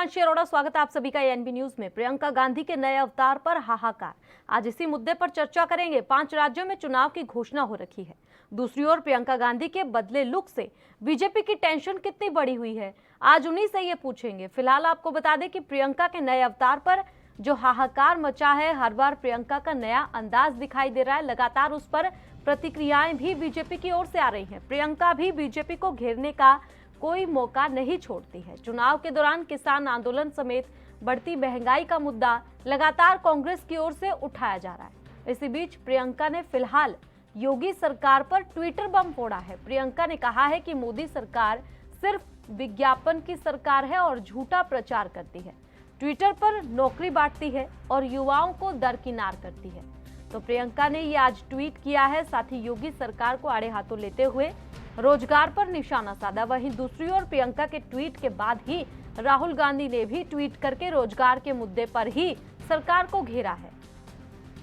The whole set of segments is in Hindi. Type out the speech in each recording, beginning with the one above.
हिमांशी अरोड़ा, स्वागत है आप सभी का एएनबी न्यूज में। प्रियंका गांधी के नए अवतार पर हाहाकार। आज इसी मुद्दे पर चर्चा करेंगे। 5 राज्यों में चुनाव की घोषणा हो रखी है। दूसरी ओर प्रियंका गांधी के बदले लुक से बीजेपी की टेंशन कितनी बढ़ी हुई है, आज उन्हीं से ये पूछेंगे। फिलहाल आपको बता दें कि प्रियंका के नए अवतार पर जो हाहाकार मचा है, हर बार प्रियंका का नया अंदाज दिखाई दे रहा है। लगातार उस पर प्रतिक्रियाएं भी बीजेपी की ओर से आ रही हैं। प्रियंका भी बीजेपी को घेरने का कोई मौका नहीं छोड़ती है। चुनाव के दौरान किसान आंदोलन समेत बढ़ती महंगाई का मुद्दा लगातार कांग्रेस की ओर से उठाया जा रहा है। इसी बीच प्रियंका ने फिलहाल योगी सरकार पर ट्विटर बम फोड़ा है। प्रियंका ने कहा है कि मोदी सरकार सिर्फ विज्ञापन की सरकार है और झूठा प्रचार करती है, ट्विटर पर नौकरी बांटती है और युवाओं को दरकिनार करती है। तो प्रियंका ने ये आज ट्वीट किया है। साथ ही योगी सरकार को आड़े हाथों लेते हुए रोजगार पर निशाना साधा। वहीं दूसरी ओर प्रियंका के ट्वीट के बाद ही राहुल गांधी ने भी ट्वीट करके रोजगार के मुद्दे पर ही सरकार को घेरा है।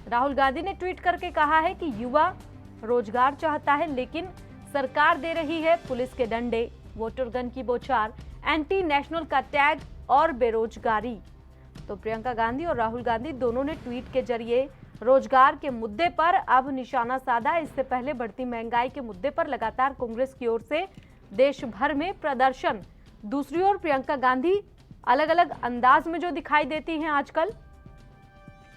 राहुल गांधी ने ट्वीट करके कहा है कि युवा रोजगार चाहता है, लेकिन सरकार दे रही है पुलिस के डंडे, वोटर गन की बौछार, एंटी नेशनल का टैग और बेरोजगारी। तो प्रियंका गांधी और राहुल गांधी दोनों ने ट्वीट के जरिए रोजगार के मुद्दे पर अब निशाना साधा। इससे पहले बढ़ती महंगाई के मुद्दे पर लगातार कांग्रेस की ओर से देश भर में प्रदर्शन। दूसरी ओर प्रियंका गांधी अलग अलग अंदाज में जो दिखाई देती हैं आजकल,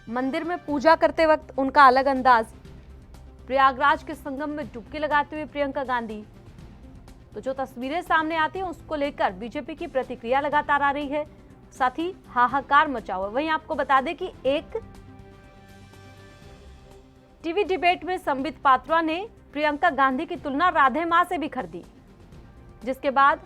मंदिर में पूजा करते वक्त उनका अलग अंदाज, प्रयागराज के संगम में डुबकी लगाते हुए प्रियंका गांधी, तो जो तस्वीरें सामने आती हैं उसको लेकर बीजेपी की प्रतिक्रिया लगातार आ रही है। साथ ही हाहाकार मचा हुआ। वहीं आपको बता दें कि एक टीवी डिबेट में संबित पात्रा ने प्रियंका गांधी की तुलना राधे मां से भी कर दी, जिसके बाद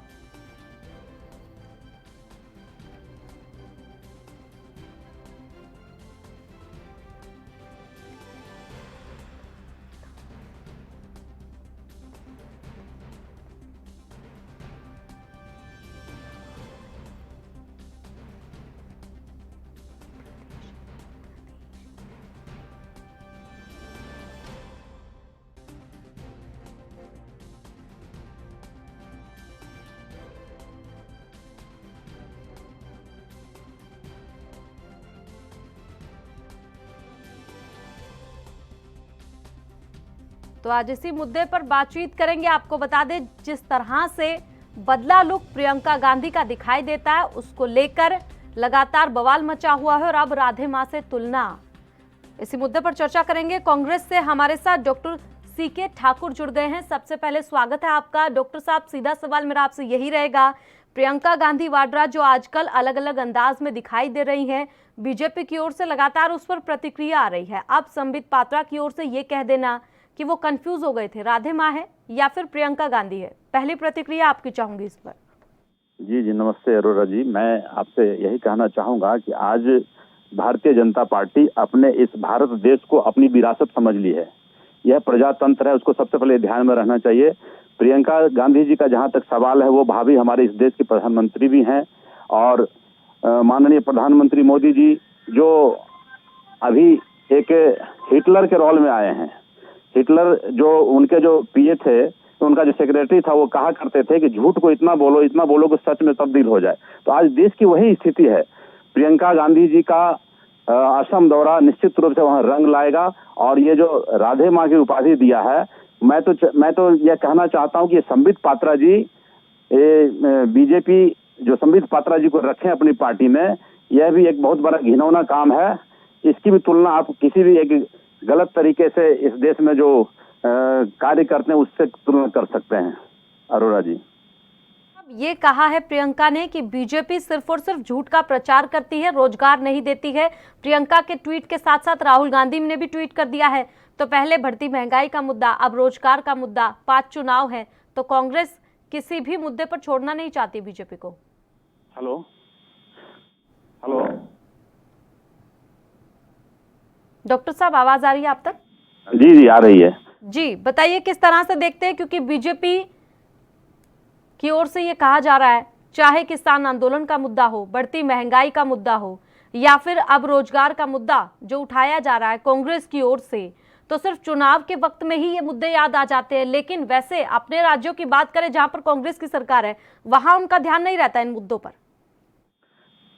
तो आज इसी मुद्दे पर बातचीत करेंगे। आपको बता दें, जिस तरह से बदला लुक प्रियंका गांधी का दिखाई देता है, उसको लेकर लगातार बवाल मचा हुआ है और अब राधे मां से तुलना। इसी मुद्दे पर चर्चा करेंगे। कांग्रेस से हमारे साथ डॉक्टर सीके ठाकुर जुड़ गए हैं। सबसे पहले स्वागत है आपका। डॉक्टर साहब, सीधा सवाल मेरा आपसे यही रहेगा, प्रियंका गांधी वाड्रा जो आजकल अलग अलग अंदाज में दिखाई दे रही हैं, बीजेपी की ओर से लगातार उस पर प्रतिक्रिया आ रही है। अब संबित पात्रा की ओर से ये कह देना कि वो कंफ्यूज हो गए थे, राधे मां है या फिर प्रियंका गांधी है। पहली प्रतिक्रिया आपकी चाहूंगी इस पर। जी जी, नमस्ते अरोड़ा जी। मैं आपसे यही कहना चाहूंगा कि आज भारतीय जनता पार्टी अपने इस भारत देश को अपनी विरासत समझ ली है। यह प्रजातंत्र है, उसको सबसे पहले ध्यान में रहना चाहिए। प्रियंका गांधी जी का जहां तक सवाल है, वो भावी हमारे इस देश के प्रधानमंत्री भी हैं और माननीय प्रधानमंत्री मोदी जी जो अभी एक हिटलर के रोल में आए हैं। हिटलर जो उनके जो पीए थे, उनका जो सेक्रेटरी था, वो कहा करते थे कि झूठ को इतना बोलो कि सच में तब्दील हो जाए। तो आज देश की वही स्थिति है। प्रियंका गांधी जी का असम दौरा निश्चित रूप से वहां रंग लाएगा और ये जो राधे मां की उपाधि दिया है, मैं तो यह कहना चाहता हूं कि ये संबित पात्रा जी, बीजेपी जो संबित पात्रा जी को रखें अपनी पार्टी में, यह भी एक बहुत बड़ा घिनौना काम है। इसकी भी तुलना आप किसी भी एक गलत तरीके से इस देश में जो कार्य करते हैं उससे तुलना कर सकते हैं अरोड़ा जी। अब ये कहा है प्रियंका ने कि बीजेपी सिर्फ और सिर्फ झूठ का प्रचार करती है, रोजगार नहीं देती है। प्रियंका के ट्वीट के साथ साथ राहुल गांधी ने भी ट्वीट कर दिया है। तो पहले बढ़ती महंगाई का मुद्दा, अब रोजगार का मुद्दा, 5 चुनाव है, तो कांग्रेस किसी भी मुद्दे पर छोड़ना नहीं चाहती बीजेपी को। हेलो हेलो डॉक्टर साहब, आवाज आ रही है आप तक? जी जी, आ रही है जी। बताइए किस तरह से देखते हैं, क्योंकि बीजेपी की ओर से ये कहा जा रहा है, चाहे किसान आंदोलन का मुद्दा हो, बढ़ती महंगाई का मुद्दा हो, या फिर अब रोजगार का मुद्दा जो उठाया जा रहा है कांग्रेस की ओर से, तो सिर्फ चुनाव के वक्त में ही ये मुद्दे याद आ जाते हैं। लेकिन वैसे अपने राज्यों की बात करें जहां पर कांग्रेस की सरकार है, वहां उनका ध्यान नहीं रहता इन मुद्दों पर।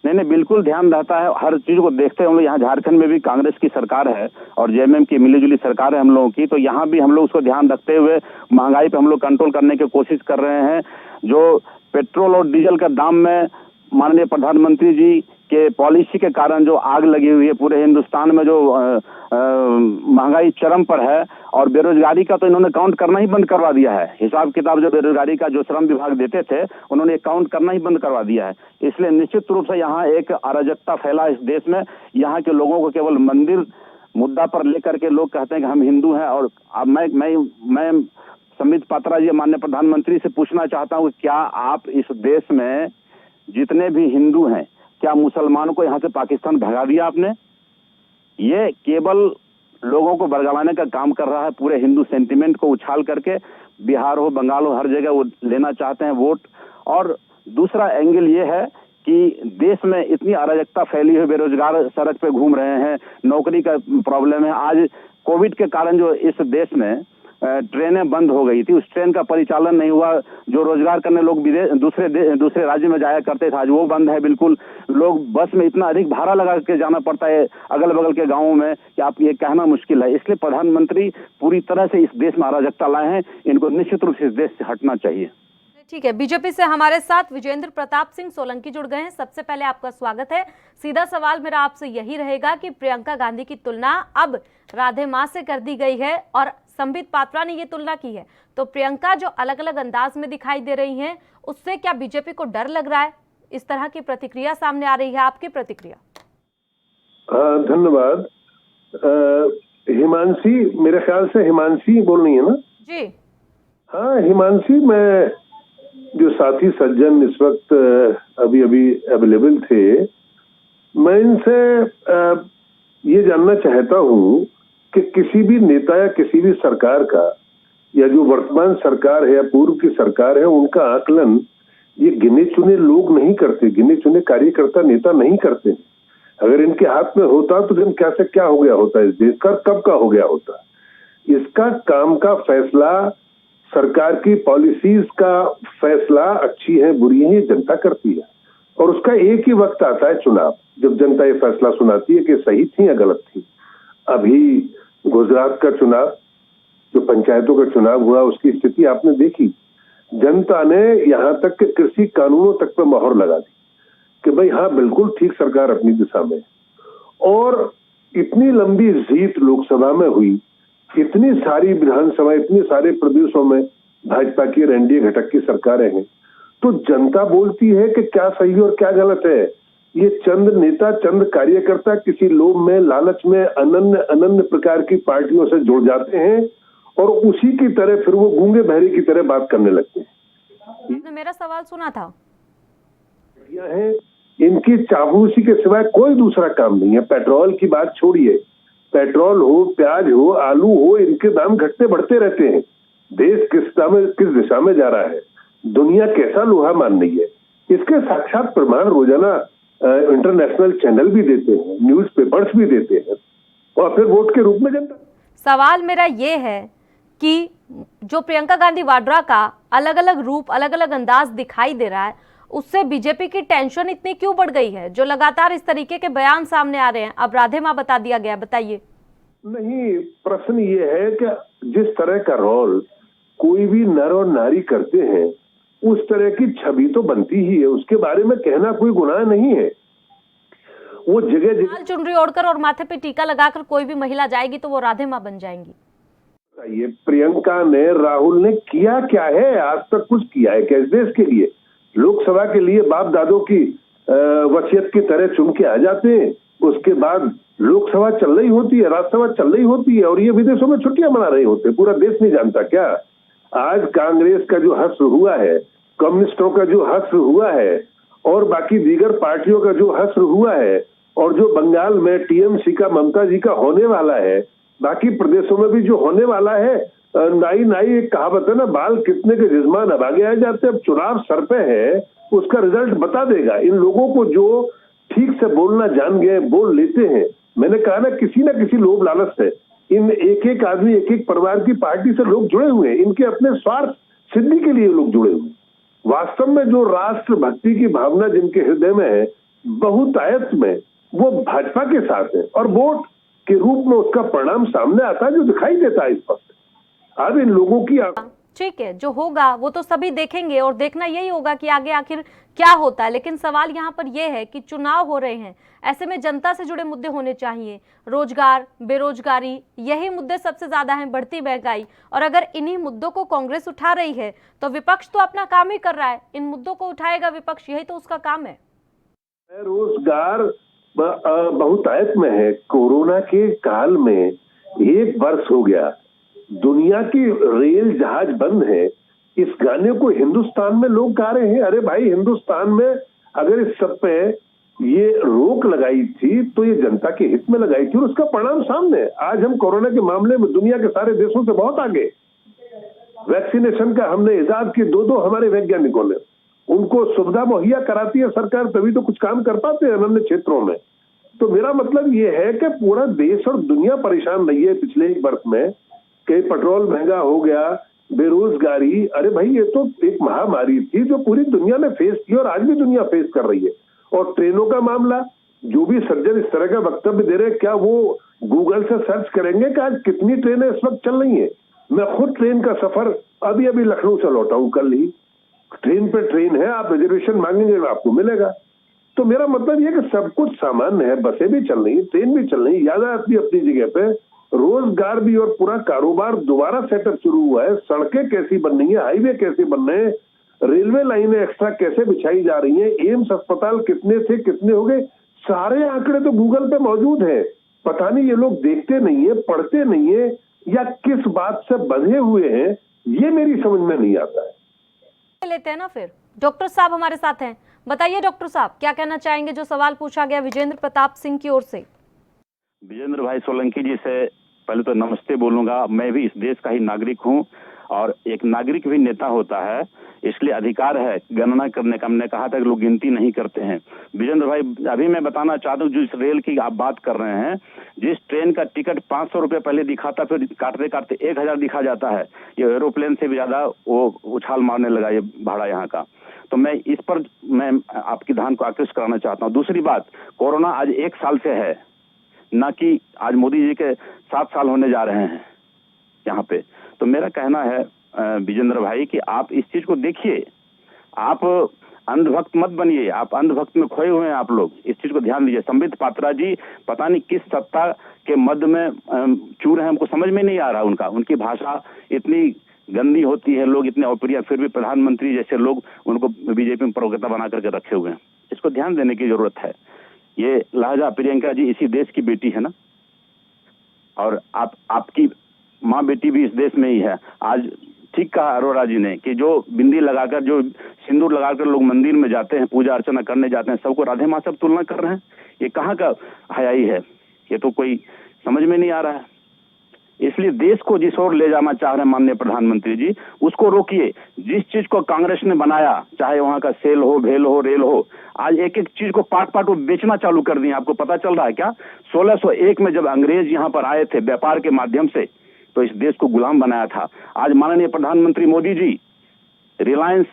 नहीं नहीं, बिल्कुल ध्यान रहता है, हर चीज को देखते हैं हम लोग। यहाँ झारखंड में भी कांग्रेस की सरकार है और जेएमएम की मिलीजुली सरकार है हम लोगों की, तो यहाँ भी हम लोग उसको ध्यान रखते हुए महंगाई पे हम लोग कंट्रोल करने की कोशिश कर रहे हैं। जो पेट्रोल और डीजल का दाम में माननीय प्रधानमंत्री जी के पॉलिसी के कारण जो आग लगी हुई है पूरे हिंदुस्तान में, जो महंगाई चरम पर है, और बेरोजगारी का तो इन्होंने काउंट करना ही बंद करवा दिया है। हिसाब किताब जो बेरोजगारी का जो श्रम विभाग देते थे उन्होंने काउंट करना ही बंद करवा दिया है। इसलिए निश्चित रूप से यहाँ एक अराजकता फैला इस देश में। यहाँ के लोगों को केवल मंदिर मुद्दा पर लेकर के लोग कहते हैं कि हम हिंदू हैं। और अब मैं संबित पात्रा जी, माननीय प्रधानमंत्री से पूछना चाहता हूँ कि क्या आप इस देश में जितने भी हिंदू हैं, क्या मुसलमानों को यहाँ से पाकिस्तान भगा दिया आपने? ये केवल लोगों को बरगलाने का काम कर रहा है, पूरे हिंदू सेंटिमेंट को उछाल करके। बिहार हो, बंगाल हो, हर जगह वो लेना चाहते हैं वोट। और दूसरा एंगल ये है कि देश में इतनी अराजकता फैली है, बेरोजगार सड़क पे घूम रहे हैं, नौकरी का प्रॉब्लम है। आज कोविड के कारण जो इस देश में ट्रेनें बंद हो गई थी, उस ट्रेन का परिचालन नहीं हुआ। जो रोजगार करने लोग दूसरे राज्य में जाया करते थे, आज वो बंद है बिल्कुल। लोग बस में इतना अधिक भाड़ा लगा के जाना पड़ता है अगल बगल के गांवों में कि आप ये कहना मुश्किल है। इसलिए प्रधानमंत्री पूरी तरह से इस देश में अराजकता लाए हैं, इनको निश्चित रूप से इस देश से हटना चाहिए। ठीक है, बीजेपी से हमारे साथ विजेंद्र प्रताप सिंह सोलंकी जुड़ गए हैं। सबसे पहले आपका स्वागत है। सीधा सवाल मेरा आपसे यही रहेगा कि प्रियंका गांधी की तुलना अब राधे मां से कर दी गई है और संबित पात्रा ने ये तुलना की है, तो प्रियंका जो अलग अलग अंदाज में दिखाई दे रही हैं, उससे क्या बीजेपी को डर लग रहा है? इस तरह की प्रतिक्रिया सामने आ रही है, आपकी प्रतिक्रिया? धन्यवाद। हिमांशी, मेरे ख्याल से हिमांशी बोल रही है ना जी? हाँ हिमांशी, मैं जो साथी सज्जन इस वक्त अभी अवेलेबल थे, मैं इनसे ये जानना चाहता हूँ कि किसी भी नेता या किसी भी सरकार का, या जो वर्तमान सरकार है या पूर्व की सरकार है, उनका आकलन ये गिने चुने लोग नहीं करते, गिने चुने कार्यकर्ता नेता नहीं करते। अगर इनके हाथ में होता तो दिन क्या से क्या हो गया होता, इस देश का कब का हो गया होता। इसका काम का फैसला, सरकार की पॉलिसीज का फैसला अच्छी है बुरी है, जनता करती है। और उसका एक ही वक्त आता है, चुनाव, जब जनता ये फैसला सुनाती है कि सही थी या गलत थी। अभी गुजरात का चुनाव, जो पंचायतों का चुनाव हुआ, उसकी स्थिति आपने देखी। जनता ने यहाँ तक कि कृषि कानूनों तक पर मोहर लगा दी कि भाई हाँ बिल्कुल ठीक सरकार अपनी दिशा में। और इतनी लंबी जीत लोकसभा में हुई, इतनी सारी विधानसभा, इतने सारे प्रदेशों में भाजपा की और एनडीए घटक की सरकारें हैं, तो जनता बोलती है कि क्या सही और क्या गलत है। ये चंद नेता, चंद कार्यकर्ता किसी लोभ में, लालच में अनन्य प्रकार की पार्टियों से जुड़ जाते हैं और उसी की तरह फिर वो गूंगे बहरे की तरह बात करने लगते हैं। आपने मेरा सवाल सुना था? है इनकी चापलूसी के सिवाय कोई दूसरा काम नहीं है। पेट्रोल की बात छोड़िए, पेट्रोल हो, प्याज हो, आलू हो, इनके दाम घटते बढ़ते रहते हैं। देश किस दिशा में जा रहा है, दुनिया कैसा लोहा मान रही है, इसके साक्षात प्रमाण रोजाना इंटरनेशनल चैनल भी देते हैं, न्यूज़पेपर्स भी देते हैं, और फिर वोट के रूप में जनता। सवाल मेरा ये है कि जो प्रियंका गांधी वाड्रा का अलग अलग रूप, अलग अलग अंदाज दिखाई दे रहा है, उससे बीजेपी की टेंशन इतनी क्यों बढ़ गई है, जो लगातार इस तरीके के बयान सामने आ रहे हैं? अब राधे मां बता दिया गया, बताइए। नहीं, प्रश्न ये है कि जिस तरह का रोल कोई भी नर और नारी करते हैं, उस तरह की छवि तो बनती ही है, उसके बारे में कहना कोई गुनाह नहीं है। वो जगह लाल चुनरी ओढ़कर और माथे पे टीका लगाकर कोई भी महिला जाएगी तो वो राधे मां बन जाएंगी। ये प्रियंका ने, राहुल ने किया क्या है? आज तक कुछ किया है क्या इस देश के लिए? लोकसभा के लिए बाप दादों की वसीयत की तरह चुन के आ जाते हैं, उसके बाद लोकसभा चल रही होती है, राज्यसभा चल रही होती है, और ये विदेशों में छुट्टियां मना रहे होते हैं। पूरा देश नहीं जानता क्या? आज कांग्रेस का जो हश्र हुआ है, कम्युनिस्टों का जो हश्र हुआ है, और बाकी दीगर पार्टियों का जो हश्र हुआ है, और जो बंगाल में टीएमसी का, ममता जी का होने वाला है, बाकी प्रदेशों में भी जो होने वाला है, नाई एक कहावत है ना, बाल कितने के जिस्मान अब आगे आ जाते। अब चुनाव सर पे है, उसका रिजल्ट बता देगा। इन लोगों को जो ठीक से बोलना जान गए, बोल लेते हैं। मैंने कहा ना किसी लोभ लालच से इन एक आदमी, एक परिवार की पार्टी से लोग जुड़े हुए हैं, इनके अपने स्वार्थ सिद्धि के लिए लोग जुड़े हुए हैं। वास्तव में जो राष्ट्र भक्ति की भावना जिनके हृदय में है, बहुतायत में वो भाजपा के साथ है और वोट के रूप में उसका परिणाम सामने आता है जो दिखाई देता है इस वक्त। अब इन लोगों की ठीक है, जो होगा वो तो सभी देखेंगे और देखना यही होगा कि आगे आखिर क्या होता है। लेकिन सवाल यहाँ पर यह है कि चुनाव हो रहे हैं, ऐसे में जनता से जुड़े मुद्दे होने चाहिए। रोजगार, बेरोजगारी, यही मुद्दे सबसे ज्यादा हैं, बढ़ती महंगाई। और अगर इन्हीं मुद्दों को कांग्रेस उठा रही है तो विपक्ष तो अपना काम ही कर रहा है, इन मुद्दों को उठाएगा विपक्ष, यही तो उसका काम है। रोजगार बहुतायत में है। कोरोना के काल में 1 वर्ष हो गया, दुनिया की रेल जहाज बंद है। इस गाने को हिंदुस्तान में लोग गा रहे हैं। अरे भाई, हिंदुस्तान में अगर इस सब पे ये रोक लगाई थी तो ये जनता के हित में लगाई थी और उसका परिणाम सामने है। आज हम कोरोना के मामले में दुनिया के सारे देशों से बहुत आगे। वैक्सीनेशन का हमने इजाद की, 2 हमारे वैज्ञानिकों ने, उनको सुविधा मुहैया कराती है सरकार, तभी तो कुछ काम कर पाते हैं अन्य क्षेत्रों में। तो मेरा मतलब ये है कि पूरा देश और दुनिया परेशान रही है पिछले 1 वर्ष में कि पेट्रोल महंगा हो गया, बेरोजगारी। अरे भाई, ये तो एक महामारी थी जो पूरी दुनिया ने फेस की और आज भी दुनिया फेस कर रही है। और ट्रेनों का मामला, जो भी सज्जन इस तरह का वक्तव्य दे रहे हैं, क्या वो गूगल से सर्च करेंगे कि आज कितनी ट्रेनें इस वक्त चल रही है? मैं खुद ट्रेन का सफर अभी लखनऊ से लौटा हूं कल ही। ट्रेन पे ट्रेन है, आप रिजर्वेशन मांगेंगे आपको मिलेगा। तो मेरा मतलब ये कि सब कुछ सामान्य है, बसें भी चल रही, ट्रेन भी चल रही, यातायात भी अपनी जगह पे, रोजगार भी और पूरा कारोबार दोबारा सेटअप शुरू हुआ है। सड़कें कैसी बन रही है, हाईवे कैसे बन रहे हैं, रेलवे लाइनें एक्स्ट्रा कैसे बिछाई जा रही हैं, एम्स अस्पताल कितने थे कितने हो गए, सारे आंकड़े तो गूगल पे मौजूद है। पता नहीं ये लोग देखते नहीं है, पढ़ते नहीं है, या किस बात से बंधे हुए हैं, ये मेरी समझ में नहीं आता है। लेते हैं ना फिर। डॉक्टर साहब हमारे साथ हैं, बताइए डॉक्टर साहब क्या कहना चाहेंगे जो सवाल पूछा गया विजेंद्र प्रताप सिंह की ओर से। विजेंद्र भाई सोलंकी जी से पहले तो नमस्ते बोलूंगा। मैं भी इस देश का ही नागरिक हूं और एक नागरिक भी नेता होता है, इसलिए अधिकार है गणना करने का। हमने कहा था कि लोग गिनती नहीं करते हैं। विजेंद्र भाई, अभी मैं बताना चाहता हूँ, जिस रेल की आप बात कर रहे हैं, जिस ट्रेन का टिकट 500 रुपये पहले दिखाता, फिर काटते काटते 1000 दिखा जाता है, ये एरोप्लेन से भी ज्यादा वो उछाल मारने लगा ये भाड़ा यहाँ का। तो मैं इस पर मैं आपकी ध्यान को आकृष्ट कराना चाहता हूँ। दूसरी बात, कोरोना आज 1 साल से है, ना कि आज मोदी जी के 7 साल होने जा रहे हैं यहाँ पे। तो मेरा कहना है विजेंद्र भाई कि आप इस चीज को देखिए, आप अंधभक्त मत बनिए, आप अंधभक्त में खोए हुए हैं आप लोग, इस चीज को ध्यान दीजिए। संबित पात्रा जी पता नहीं किस सत्ता के मध्य में चूर है, हमको समझ में नहीं आ रहा उनका। उनकी भाषा इतनी गंदी होती है, लोग इतने अप्रिय, फिर भी प्रधानमंत्री जैसे लोग उनको बीजेपी में प्रवक्ता बना करके रखे हुए हैं। इसको ध्यान देने की जरूरत है। ये लहजा प्रियंका जी इसी देश की बेटी है ना, और आपकी माँ बेटी भी इस देश में ही है। आज ठीक कहा अरोड़ा जी ने कि जो बिंदी लगाकर, जो सिंदूर लगाकर लोग मंदिर में जाते हैं, पूजा अर्चना करने जाते हैं, सबको राधे माँ सब तुलना कर रहे हैं। ये कहाँ का हयाई है? ये तो कोई समझ में नहीं आ रहा है। इसलिए देश को जिस ओर ले जाना चाह रहे हैं माननीय प्रधानमंत्री जी, उसको रोकिए। जिस चीज को कांग्रेस ने बनाया, चाहे वहां का सेल हो, भेल हो, रेल हो, आज एक एक चीज को पार्ट पार्ट वो बेचना चालू कर दिए। आपको पता चल रहा है क्या? 1601 में जब अंग्रेज यहाँ पर आए थे व्यापार के माध्यम से, तो इस देश को गुलाम बनाया था। आज माननीय प्रधानमंत्री मोदी जी रिलायंस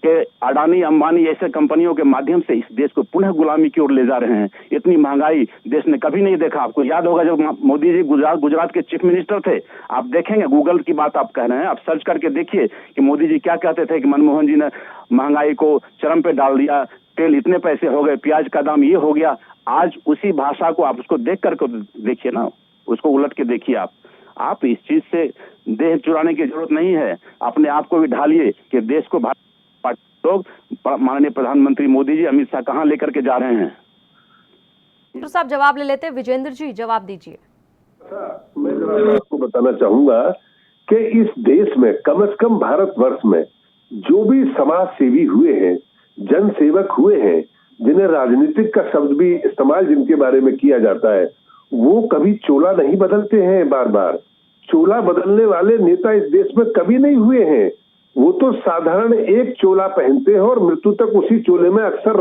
के अडानी अंबानी ऐसे कंपनियों के माध्यम से इस देश को पुनः गुलामी की ओर ले जा रहे हैं। इतनी महंगाई देश ने कभी नहीं देखा। आपको याद होगा जब मोदी जी गुजरात के चीफ मिनिस्टर थे, आप देखेंगे, गूगल की बात आप कह रहे हैं, आप सर्च करके देखिए कि मोदी जी क्या कहते थे कि मनमोहन जी ने महंगाई को चरम पे डाल दिया, तेल इतने पैसे हो गए, प्याज का दाम ये हो गया। आज उसी भाषा को आप उसको देख करके देखिए ना, उसको उलट के देखिए। आप इस चीज से देह चुराने की जरूरत नहीं है। अपने आप को भी ढालिए कि देश को लोग माननीय प्रधानमंत्री मोदी जी, अमित शाह कहां लेकर के जा रहे हैं। डॉक्टर साहब जवाब ले लेते हैं, विजेंद्र जी जवाब दीजिए। मैं जरा आपको बताना चाहूंगा कि इस देश में कम से कम भारतवर्ष में जो भी समाज सेवी हुए हैं, जन सेवक हुए हैं, जिन्हें राजनीतिक का शब्द भी इस्तेमाल जिनके बारे में किया जाता है, वो कभी चोला नहीं बदलते हैं। बार बार चोला बदलने वाले नेता इस देश में कभी नहीं हुए हैं। वो तो साधारण एक चोला पहनते हैं और मृत्यु तक उसी चोले में अक्सर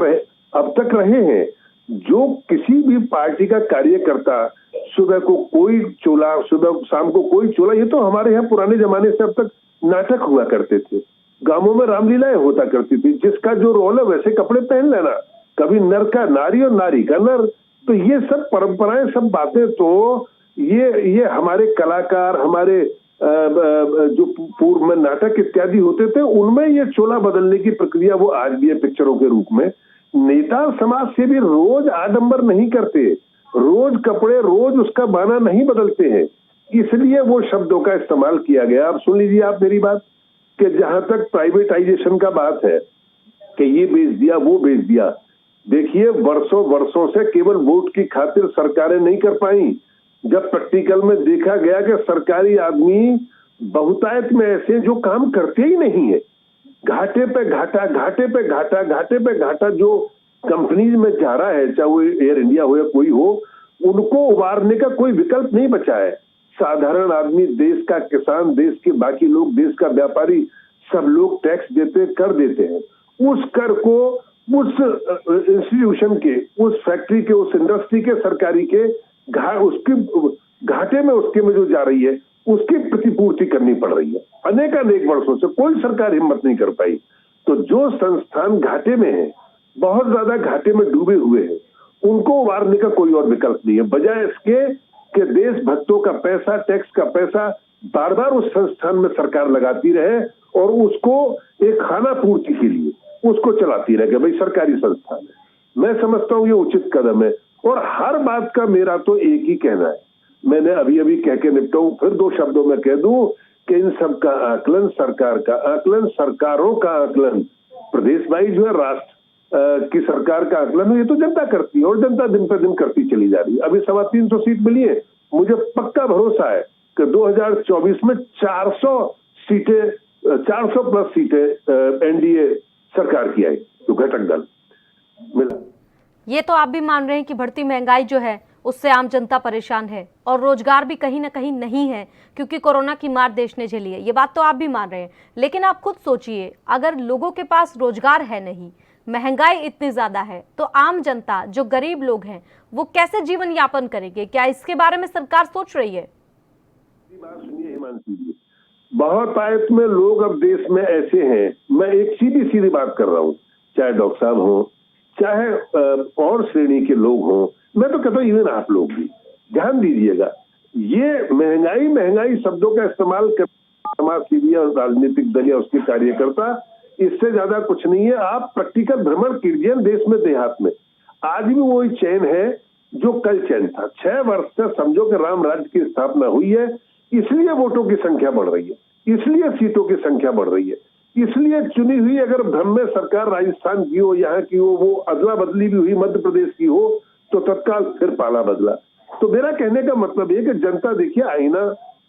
अब तक रहे हैं। जो किसी भी पार्टी का कार्यकर्ता सुबह को कोई चोला, सुबह शाम को कोई चोला, ये तो हमारे यहाँ पुराने जमाने से अब तक नाटक हुआ करते थे। गांवों में रामलीलाएं होता करती थी, जिसका जो रोल है वैसे कपड़े पहन लेना। कभी नर का नारी और नारी का नर। तो ये सब परंपराएं, सब बातें तो ये हमारे कलाकार, हमारे जो पूर्व में नाटक इत्यादि होते थे, उनमें ये चोला बदलने की प्रक्रिया वो आज भी है पिक्चरों के रूप में। नेता समाज से भी रोज आडंबर नहीं करते, रोज कपड़े, रोज उसका बहाना नहीं बदलते हैं, इसलिए वो शब्दों का इस्तेमाल किया गया। अब सुन लीजिए आप मेरी बात, कि जहां तक प्राइवेटाइजेशन का बात है कि ये बेच दिया, वो बेच दिया, देखिए वर्षों वर्षों से केवल वोट की खातिर सरकारें नहीं कर पाई। जब प्रैक्टिकल में देखा गया कि सरकारी आदमी बहुतायत में ऐसे जो काम करते ही नहीं है, घाटे पे घाटा, घाटे पे घाटा, घाटे पे घाटा जो कंपनीज में जा रहा है, चाहे वो एयर इंडिया हो या कोई हो, उनको उबारने का कोई विकल्प नहीं बचा है। साधारण आदमी, देश का किसान, देश के बाकी लोग, देश का व्यापारी, सब लोग टैक्स देते, कर देते हैं। उस कर को उस इंस्टीट्यूशन के, उस फैक्ट्री के, उस इंडस्ट्री के, सरकारी के उसके घाटे में, उसके में जो जा रही है, उसकी प्रतिपूर्ति करनी पड़ रही है। अनेक वर्षों से कोई सरकार हिम्मत नहीं कर पाई। तो जो संस्थान घाटे में है, बहुत ज्यादा घाटे में डूबे हुए हैं, उनको उबारने का कोई और विकल्प नहीं है, बजाय इसके कि देशभक्तों का पैसा, टैक्स का पैसा बार बार उस संस्थान में सरकार लगाती रहे और उसको एक खाना पूर्ति के लिए उसको चलाती रहे कि भाई सरकारी संस्थान है। मैं समझता हूं ये उचित कदम है। और हर बात का मेरा तो एक ही कहना है, मैंने अभी कह के निपटाऊं, फिर दो शब्दों में कह दूं कि इन सब का आकलन, सरकार का आकलन, सरकारों का आकलन, प्रदेश वाइज जो है राष्ट्र की सरकार का आकलन, ये तो जनता करती है और जनता दिन पर दिन करती चली जा रही है। अभी 325 सीट मिली है, मुझे पक्का भरोसा है कि 2024 में 400 सीटें, 400 प्लस सीटें एनडीए सरकार की आई, तो घटक दल मिला। ये तो आप भी मान रहे हैं कि बढ़ती महंगाई जो है उससे आम जनता परेशान है और रोजगार भी कहीं ना कहीं नहीं है, क्योंकि कोरोना की मार देश ने झेली है। ये बात तो आप भी मान रहे हैं, लेकिन आप खुद सोचिए, अगर लोगों के पास रोजगार है नहीं, महंगाई इतनी ज्यादा है, तो आम जनता, जो गरीब लोग हैं, वो कैसे जीवन यापन करेंगे? क्या इसके बारे में सरकार सोच रही है? बात सुनिए हिमांशु जी, बहुत आयत में लोग अब देश में ऐसे हैं, मैं एक सीधी बात कर रहा हूँ, चाहे डॉक्टर साहब हो, चाहे और श्रेणी के लोग हों, मैं तो कहता हूँ इवन आप लोग भी ध्यान दीजिएगा। ये महंगाई शब्दों का इस्तेमाल कर समाज सेवी और राजनीतिक दल या उसके कार्यकर्ता, इससे ज्यादा कुछ नहीं है। आप प्रैक्टिकल भ्रमण कीजिए देश में, देहात में आज भी वही चैन है जो कल चैन था। 6 वर्ष से समझो कि राम राज्य की स्थापना हुई है, इसलिए वोटों की संख्या बढ़ रही है, इसलिए सीटों की संख्या बढ़ रही है, इसलिए चुनी हुई अगर भ्रम में सरकार राजस्थान की हो, यहाँ की हो, वो अदला बदली भी हुई मध्य प्रदेश की हो, तो तत्काल फिर पाला बदला। तो मेरा कहने का मतलब ये कि जनता, देखिए आईना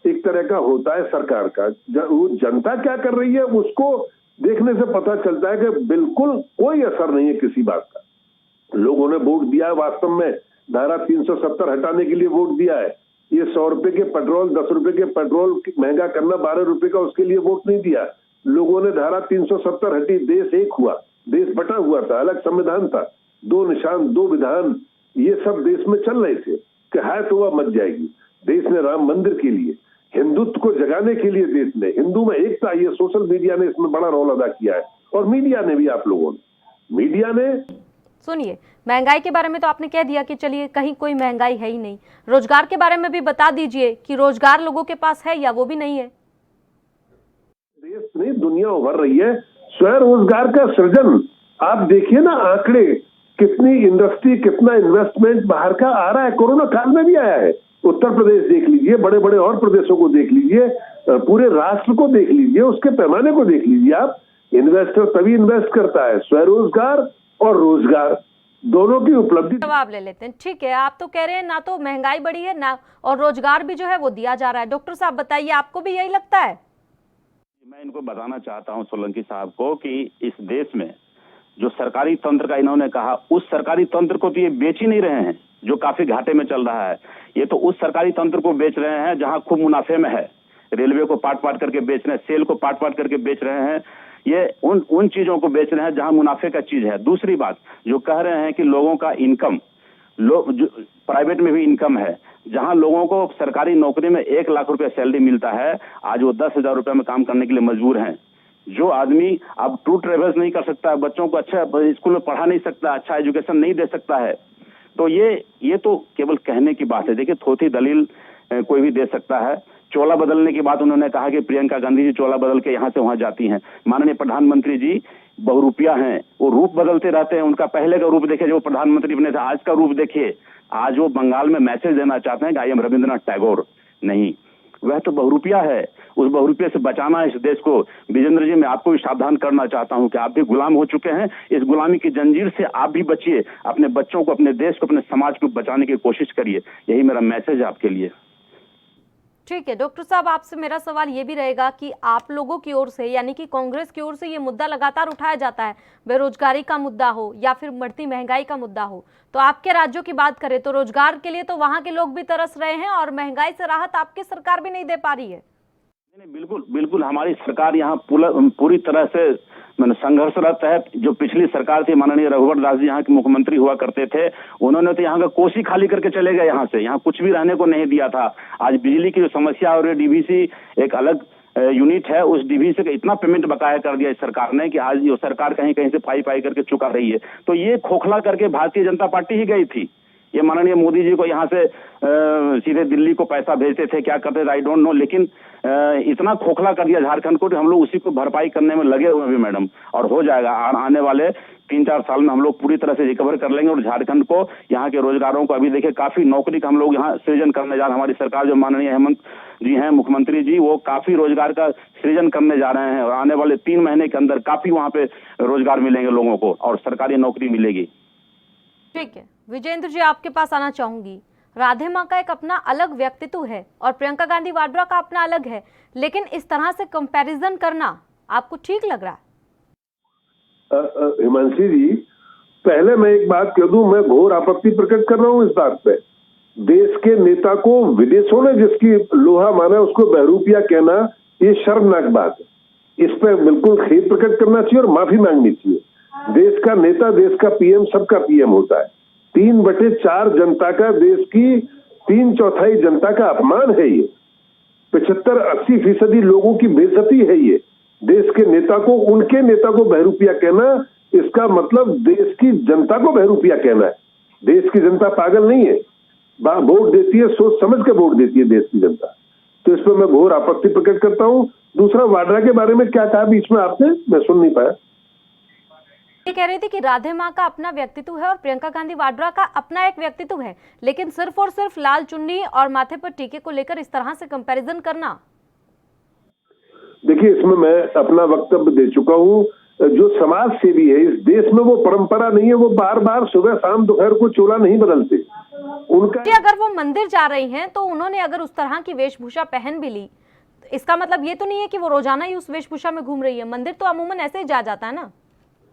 एक तरह का होता है सरकार का, वो जनता क्या कर रही है उसको देखने से पता चलता है कि बिल्कुल कोई असर नहीं है किसी बात का। लोगों ने वोट दिया है, वास्तव में धारा 370 हटाने के लिए वोट दिया है। ये 100 रुपए के पेट्रोल, 10 रुपए के पेट्रोल महंगा करना, 12 रुपए का, उसके लिए वोट नहीं दिया। लोगों ने धारा 370 हटी, देश एक हुआ, देश बटा हुआ था, अलग संविधान था, 2 निशान 2 विधान, ये सब देश में चल रहे थे कि है तो वह मच जाएगी। देश ने राम मंदिर के लिए, हिंदुत्व को जगाने के लिए, देश ने हिंदू में एकता, ये सोशल मीडिया ने इसमें बड़ा रोल अदा किया है, और मीडिया ने भी, आप लोगों ने, मीडिया ने। सुनिए, महंगाई के बारे में तो आपने कह दिया कि चलिए कहीं कोई महंगाई है ही नहीं, रोजगार के बारे में भी बता दीजिए कि रोजगार लोगों के पास है या वो भी नहीं है? देश नहीं, दुनिया उभर रही है, स्वयं रोजगार का सृजन। आप देखिए ना आंकड़े, कितनी इंडस्ट्री, कितना इन्वेस्टमेंट बाहर का आ रहा है, कोरोना काल में भी आया है। उत्तर प्रदेश देख लीजिए, बड़े बड़े और प्रदेशों को देख लीजिए, पूरे राष्ट्र को देख लीजिए, उसके पैमाने को देख लीजिए आप। इन्वेस्टर तभी इन्वेस्ट करता है, स्वरोजगार और रोजगार दोनों की उपलब्धि। जवाब ले लेते हैं, ठीक है। आप तो कह रहे हैं ना तो महंगाई बढ़ी है ना, और रोजगार भी जो है वो दिया जा रहा है। डॉक्टर साहब बताइए, आपको भी यही लगता है? मैं इनको बताना चाहता हूं सोलंकी साहब को कि इस देश में जो सरकारी तंत्र का इन्होंने कहा, उस सरकारी तंत्र को तो ये बेच ही नहीं रहे हैं जो काफी घाटे में चल रहा है। ये तो उस सरकारी तंत्र को बेच रहे हैं जहां खूब मुनाफे में है। रेलवे को पाट करके बेच रहे हैं, सेल को पाट करके बेच रहे हैं। ये उन चीजों को बेच रहे हैं जहां मुनाफे का चीज है। दूसरी बात, जो कह रहे हैं कि लोगों का इनकम, प्राइवेट में भी इनकम है, जहां लोगों को सरकारी नौकरी में 1 लाख रुपए सैलरी मिलता है, आज वो 10,000 रुपए में काम करने के लिए मजबूर हैं। जो आदमी अब टू ट्रेवल्स नहीं कर सकता है, बच्चों को अच्छा स्कूल में पढ़ा नहीं सकता, अच्छा एजुकेशन नहीं दे सकता है, तो ये तो केवल कहने की बात है। देखिए, थोथी दलील कोई भी दे सकता है। चोला बदलने की बात उन्होंने कहा कि प्रियंका गांधी जी चोला बदल के यहाँ से वहां जाती हैं। माननीय प्रधानमंत्री जी बहुरूपिया हैं, वो रूप बदलते रहते हैं। उनका पहले का रूप देखिए जो प्रधानमंत्री बने थे, आज का रूप देखिए। आज वो बंगाल में मैसेज देना चाहते हैं कि आई एम रविंद्रनाथ टैगोर। नहीं, वह तो बहुरूपिया है। उस बहुरूपिया से बचाना है इस देश को। विजेंद्र जी, मैं आपको भी सावधान करना चाहता हूं कि आप भी गुलाम हो चुके हैं। इस गुलामी की जंजीर से आप भी बचिए। अपने बच्चों को, अपने देश को, अपने समाज को बचाने की कोशिश करिए। यही मेरा मैसेज है आपके लिए। ठीक है डॉक्टर साहब, आपसे मेरा सवाल ये भी रहेगा कि आप लोगों की ओर से, यानी कि कांग्रेस की ओर से ये मुद्दा लगातार उठाया जाता है, बेरोजगारी का मुद्दा हो या फिर बढ़ती महंगाई का मुद्दा हो, तो आपके राज्यों की बात करें तो रोजगार के लिए तो वहां के लोग भी तरस रहे हैं और महंगाई से राहत आपकी सरकार भी नहीं दे पा रही है। नहीं, बिल्कुल बिल्कुल, हमारी सरकार यहाँ पूरी तरह से संघर्षरत है। जो पिछली सरकार थी, माननीय रघुवर दास जी यहाँ के मुख्यमंत्री हुआ करते थे, उन्होंने तो यहाँ का कोसी खाली करके चले गए। यहाँ से यहाँ कुछ भी रहने को नहीं दिया था। आज बिजली की जो समस्या और डीवीसी एक अलग यूनिट है, उस डीवीसी का इतना पेमेंट बकाया कर दिया इस सरकार ने कि आज ये सरकार कहीं कहीं से पाई पाई करके चुका रही है। तो ये खोखला करके भारतीय जनता पार्टी ही गई थी। ये माननीय मोदी जी को यहाँ से सीधे दिल्ली को पैसा भेजते थे, क्या करते थे आई डोंट नो, लेकिन इतना खोखला कर दिया झारखंड को कि हम लोग उसी को भरपाई करने में लगे हुए हैं मैडम। और हो जाएगा, आने वाले 3-4 साल में हम लोग पूरी तरह से रिकवर कर लेंगे और झारखंड को, यहाँ के रोजगारों को, अभी देखिए काफी नौकरी का हम लोग यहाँ सृजन करने जा रहे हैं। हमारी सरकार जो माननीय हेमंत जी हैं मुख्यमंत्री जी, वो काफी रोजगार का सृजन करने जा रहे हैं और आने वाले 3 महीने के अंदर काफी वहाँ पे रोजगार मिलेंगे लोगों को और सरकारी नौकरी मिलेगी। ठीक है विजेंद्र जी, आपके पास आना चाहूंगी। राधे माँ का एक अपना अलग व्यक्तित्व है और प्रियंका गांधी वाड्रा का अपना अलग है, लेकिन इस तरह से कंपैरिजन करना आपको ठीक लग रहा है? हिमांशी जी, पहले मैं एक बात कह दूं, मैं घोर आपत्ति प्रकट कर रहा हूं इस बात पे। देश के नेता को विदेशों ने जिसकी लोहा माना उसको बहरूपिया कहना, ये शर्मनाक बात है। इस पे बिल्कुल खेद प्रकट करना चाहिए और माफी मांगनी चाहिए। देश का नेता, देश का पीएम सबका पीएम होता है। 3/4 जनता का, देश की 3/4 जनता का अपमान है ये। 75-80% लोगों की बेइज्जती है ये। देश के नेता को, उनके नेता को बहरूपिया कहना, इसका मतलब देश की जनता को बहरूपिया कहना है। देश की जनता पागल नहीं है, वोट देती है, सोच समझ के वोट देती है देश की जनता। तो इस पर मैं घोर आपत्ति प्रकट करता हूं। दूसरा, वाड्रा के बारे में क्या कहा बीच में आपने, मैं सुन नहीं पाया। ये कह रही थी कि राधे माँ का अपना व्यक्तित्व है और प्रियंका गांधी वाड्रा का अपना एक व्यक्तित्व है, लेकिन सिर्फ और सिर्फ लाल चुन्नी और माथे पर टीके को लेकर इस तरह से कंपैरिजन करना। देखिए, इसमें मैं अपना वक्तव्य दे चुका हूं। जो समाज सेवी है इस देश में, वो परंपरा नहीं है, वो बार बार सुबह शाम दोपहर को चोला नहीं बदलते। उनका अगर वो मंदिर जा रही हैं तो उन्होंने अगर उस तरह की वेशभूषा पहन भी ली, इसका मतलब ये तो नहीं है कि वो रोजाना ही उस वेशभूषा में घूम रही है। मंदिर तो अमूमन ऐसे ही जा जाता है ना।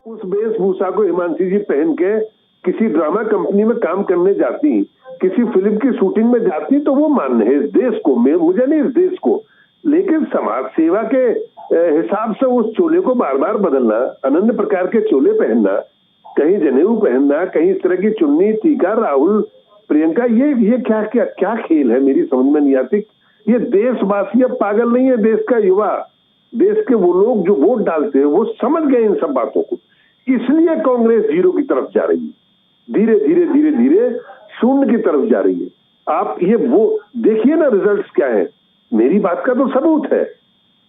उस वेशभूषा को हिमांशी जी पहन के किसी ड्रामा कंपनी में काम करने जाती, किसी फिल्म की शूटिंग में जाती, तो वो मान्य है इस देश को, मुझे नहीं इस देश को। लेकिन समाज सेवा के हिसाब से उस चोले को बार बार बदलना, अनन्य प्रकार के चोले पहनना, कहीं जनेऊ पहनना, कहीं इस तरह की चुन्नी, टीका, राहुल, प्रियंका, ये क्या खेल है, मेरी समझ में नहीं आती। ये देशवासी अब पागल नहीं है। देश का युवा, देश के वो लोग जो वोट डालते हैं, वो समझ गए इन सब बातों को। इसलिए कांग्रेस जीरो की तरफ जा रही है, धीरे धीरे धीरे धीरे शून्य की तरफ जा रही है। आप ये वो देखिए ना, रिजल्ट्स क्या है। मेरी बात का तो सबूत है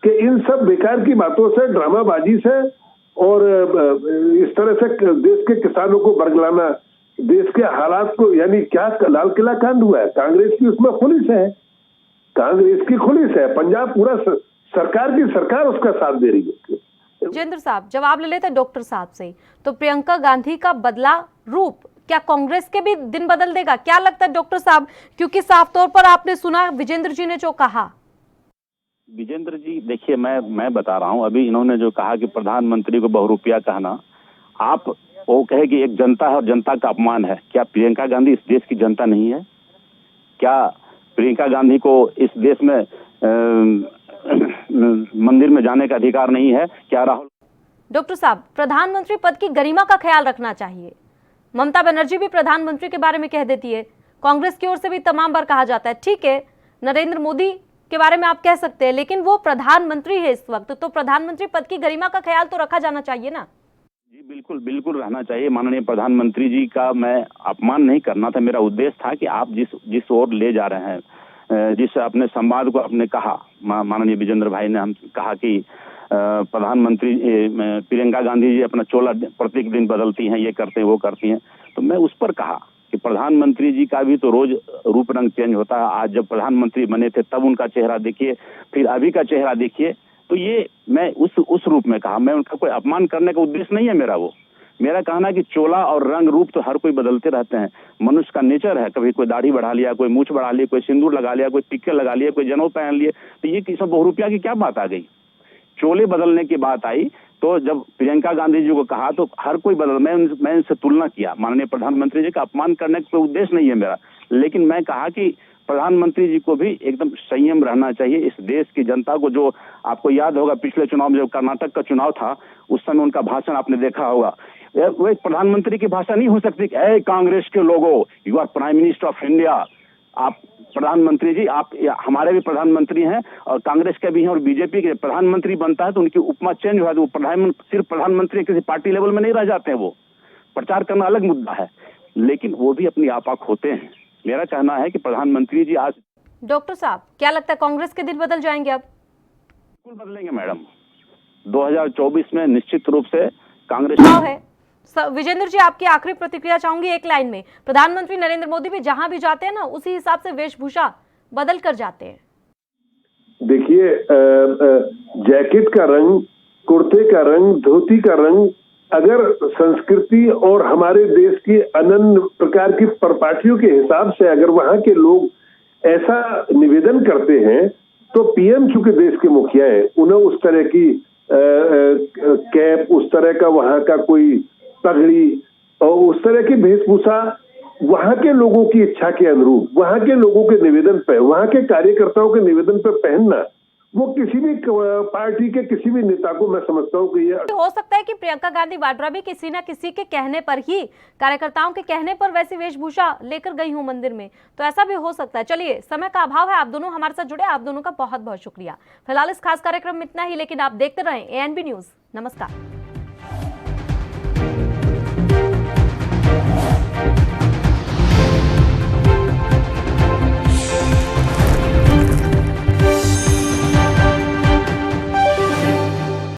कि इन सब बेकार की बातों से, ड्रामाबाजी से और इस तरह से देश के किसानों को बरगलाना, देश के हालात को, यानी क्या लाल किला कांड हुआ है, कांग्रेस की उसमें खुलिस है, कांग्रेस की खुलिस है। पंजाब पूरा सरकार की सरकार उसका साथ दे रही है। विजेंद्र साहब, जवाब ले लेते डॉक्टर साहब से। तो प्रियंका गांधी का बदला रूप क्या कांग्रेस के भी दिन बदल देगा? क्या लगता है डॉक्टर साहब, क्योंकि साफ तौर पर आपने सुना विजेंद्र जी ने जो कहा। विजेंद्र जी, देखिए मैं बता रहा हूं, अभी इन्होंने जो कहा कि प्रधानमंत्री को बहुरूपिया कहना, आप वो कहे कि एक जनता है और जनता का अपमान है। क्या प्रियंका गांधी इस देश की जनता नहीं है? क्या प्रियंका गांधी को इस देश में मंदिर में जाने का अधिकार नहीं है? क्या राहुल? डॉक्टर साहब, प्रधानमंत्री पद की गरिमा का ख्याल रखना चाहिए। ममता बनर्जी भी प्रधानमंत्री के बारे में कह देती है, कांग्रेस की ओर से भी तमाम बार कहा जाता है। ठीक है, नरेंद्र मोदी उसके बारे में आप कह सकते हैं, लेकिन वो प्रधानमंत्री है इस वक्त, तो प्रधानमंत्री पद की गरिमा का ख्याल तो रखा जाना चाहिए ना। जी बिल्कुल बिल्कुल रहना चाहिए। माननीय प्रधानमंत्री जी का मैं अपमान नहीं करना था, मेरा उद्देश्य था कि आप जिस ओर ले जा रहे हैं, जिस अपने संवाद को आपने कहा, माननीय विजेंद्र भाई ने हम कहा कि प्रधानमंत्री प्रियंका गांधी जी अपना चोला प्रत्येक दिन बदलती हैं, ये करते हैं वो करती हैं, तो मैं उस पर कहा कि प्रधानमंत्री जी का भी तो रोज रूप रंग चेंज होता है। आज जब प्रधानमंत्री बने थे तब उनका चेहरा देखिए, फिर अभी का चेहरा देखिए, तो ये मैं उस रूप में कहा। मैं उनका कोई अपमान करने का उद्देश्य नहीं है मेरा कहना है कि चोला और रंग रूप तो हर कोई बदलते रहते हैं, मनुष्य का नेचर है। कभी कोई दाढ़ी बढ़ा लिया, कोई मूछ बढ़ा लिया, कोई सिंदूर लगा लिया, कोई टिक्के लगा लिया, कोई जनेऊ पहन लिए, तो ये किसी बहुरूपिया की क्या बात आ गई। चोले बदलने की बात आई तो जब प्रियंका गांधी जी को कहा तो हर कोई बदल, मैं इनसे तुलना किया। माननीय प्रधानमंत्री जी का अपमान करने का कोई उद्देश्य नहीं है मेरा, लेकिन मैं कहा कि प्रधानमंत्री जी को भी एकदम संयम रहना चाहिए। इस देश की जनता को, जो आपको याद होगा पिछले चुनाव में जब कर्नाटक का चुनाव था, उस समय उनका भाषण आपने देखा होगा, वो एक प्रधानमंत्री की भाषा नहीं हो सकती कि ए कांग्रेस के लोगों, you are prime minister of India. आप प्रधानमंत्री जी, आप हमारे भी प्रधानमंत्री हैं और कांग्रेस के भी हैं, और बीजेपी के प्रधानमंत्री बनता है तो उनकी उपमा चेंज हुआ, तो सिर्फ प्रधानमंत्री किसी पार्टी लेवल में नहीं रह जाते हैं। वो प्रचार करना अलग मुद्दा है, लेकिन वो भी अपनी आपा खोते हैं। मेरा कहना है कि प्रधानमंत्री जी आज। डॉक्टर साहब, क्या लगता है कांग्रेस के दिन बदल जाएंगे अब? बिल्कुल बदलेंगे मैडम। 2024 में निश्चित रूप से कांग्रेस है। विजेंद्र जी, आपकी आखिरी प्रतिक्रिया चाहूंगी एक लाइन में। प्रधानमंत्री नरेंद्र मोदी भी जहां भी जाते हैं ना, उसी हिसाब से वेशभूषा बदल कर जाते हैं। देखिए, जैकेट का रंग, कुर्ते का रंग, धोती का रंग, अगर संस्कृति और हमारे देश की अनन्य प्रकार की परिपाटियों के हिसाब से अगर वहां के लोग ऐसा निवेदन करते हैं, तो पीएम चूंकि देश के मुखिया है, उन्हें उस तरह की कैप, उस तरह का वहां का कोई पगड़ी और उस तरह की वेशभूषा वहां के लोगों की इच्छा के अनुरूप, वहां के लोगों के निवेदन पे, वहां के कार्यकर्ताओं के निवेदन पे पहनना, वो किसी भी पार्टी के किसी भी नेता को मैं समझता हूँ कि ये हो सकता है कि प्रियंका गांधी वाड्रा भी किसी ना किसी के कहने पर ही, कार्यकर्ताओं के कहने पर वैसी वेशभूषा लेकर गई हूँ मंदिर में, तो ऐसा भी हो सकता है। चलिए, समय का अभाव है, आप दोनों हमारे साथ जुड़े, आप दोनों का बहुत बहुत शुक्रिया। फिलहाल इस खास कार्यक्रम में इतना ही, लेकिन आप देखते रहें ANB न्यूज। नमस्कार।